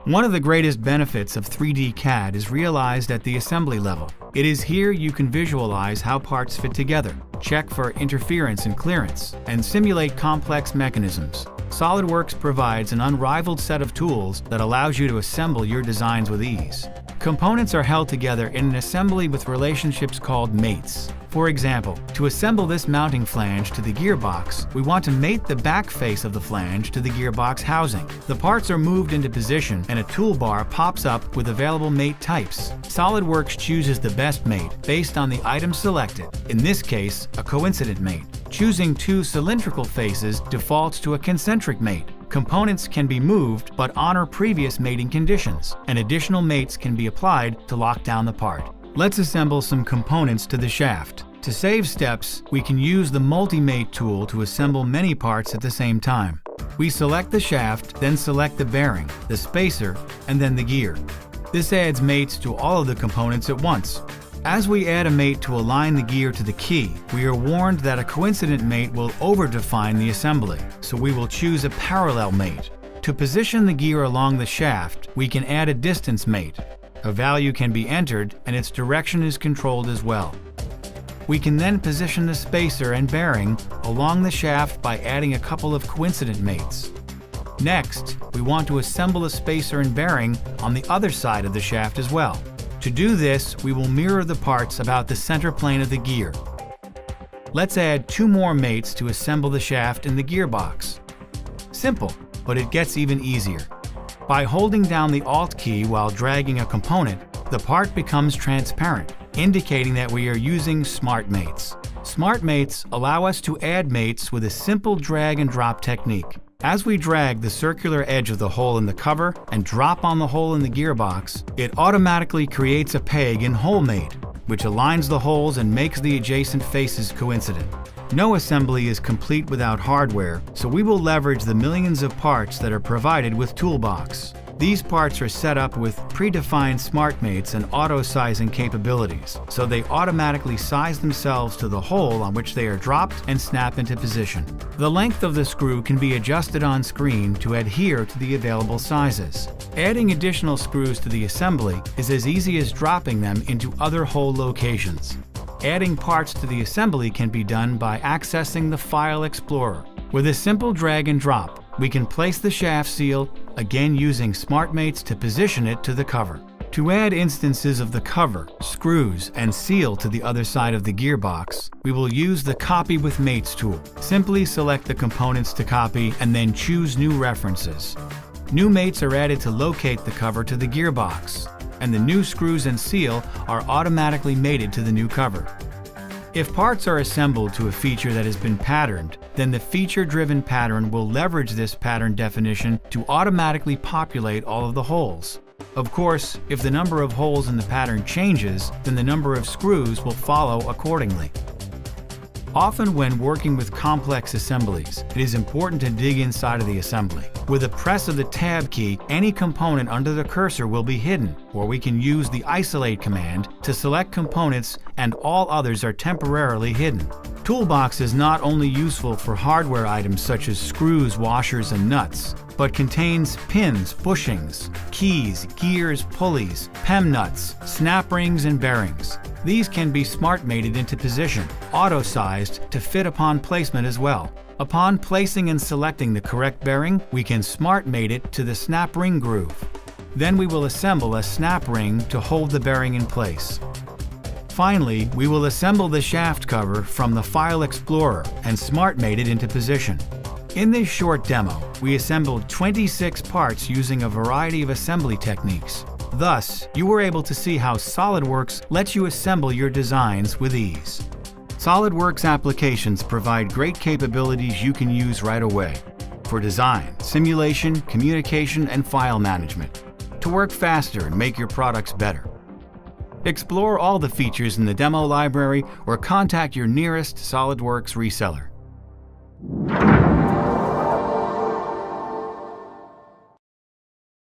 One of the greatest benefits of 3D CAD is realized at the assembly level. It is here you can visualize how parts fit together, check for interference and clearance, and simulate complex mechanisms. SOLIDWORKS provides an unrivaled set of tools that allows you to assemble your designs with ease. Components are held together in an assembly with relationships called mates. For example, to assemble this mounting flange to the gearbox, we want to mate the back face of the flange to the gearbox housing. The parts are moved into position and a toolbar pops up with available mate types. SOLIDWORKS chooses the best mate based on the item selected, in this case, a coincident mate. Choosing two cylindrical faces defaults to a concentric mate. Components can be moved but honor previous mating conditions, and additional mates can be applied to lock down the part. Let's assemble some components to the shaft. To save steps, we can use the multi-mate tool to assemble many parts at the same time. We select the shaft, then select the bearing, the spacer, and then the gear. This adds mates to all of the components at once. As we add a mate to align the gear to the key, we are warned that a coincident mate will over-define the assembly, so we will choose a parallel mate. To position the gear along the shaft, we can add a distance mate. A value can be entered and its direction is controlled as well. We can then position the spacer and bearing along the shaft by adding a couple of coincident mates. Next, we want to assemble a spacer and bearing on the other side of the shaft as well. To do this, we will mirror the parts about the center plane of the gear. Let's add two more mates to assemble the shaft and the gearbox. Simple, but it gets even easier. By holding down the Alt key while dragging a component, the part becomes transparent, indicating that we are using Smart Mates. Smart Mates allow us to add mates with a simple drag and drop technique. As we drag the circular edge of the hole in the cover and drop on the hole in the gearbox, it automatically creates a peg and hole mate, which aligns the holes and makes the adjacent faces coincident. No assembly is complete without hardware, so we will leverage the millions of parts that are provided with Toolbox. These parts are set up with predefined smart mates and auto-sizing capabilities, so they automatically size themselves to the hole on which they are dropped and snap into position. The length of the screw can be adjusted on screen to adhere to the available sizes. Adding additional screws to the assembly is as easy as dropping them into other hole locations. Adding parts to the assembly can be done by accessing the File Explorer. With a simple drag and drop, we can place the shaft seal, again using Smart Mates to position it to the cover. To add instances of the cover, screws, and seal to the other side of the gearbox, we will use the Copy with Mates tool. Simply select the components to copy and then choose New References. New mates are added to locate the cover to the gearbox, and the new screws and seal are automatically mated to the new cover. If parts are assembled to a feature that has been patterned, then the feature-driven pattern will leverage this pattern definition to automatically populate all of the holes. Of course, if the number of holes in the pattern changes, then the number of screws will follow accordingly. Often when working with complex assemblies, it is important to dig inside of the assembly. With a press of the Tab key, any component under the cursor will be hidden, or we can use the Isolate command to select components and all others are temporarily hidden. Toolbox is not only useful for hardware items such as screws, washers, and nuts, but contains pins, bushings, keys, gears, pulleys, PEM nuts, snap rings, and bearings. These can be smart mated into position, auto-sized to fit upon placement as well. Upon placing and selecting the correct bearing, we can smart mate it to the snap ring groove. Then we will assemble a snap ring to hold the bearing in place. Finally, we will assemble the shaft cover from the File Explorer and smart mate it into position. In this short demo, we assembled 26 parts using a variety of assembly techniques. Thus, you were able to see how SOLIDWORKS lets you assemble your designs with ease. SOLIDWORKS applications provide great capabilities you can use right away for design, simulation, communication, and file management to work faster and make your products better. Explore all the features in the demo library or contact your nearest SOLIDWORKS reseller.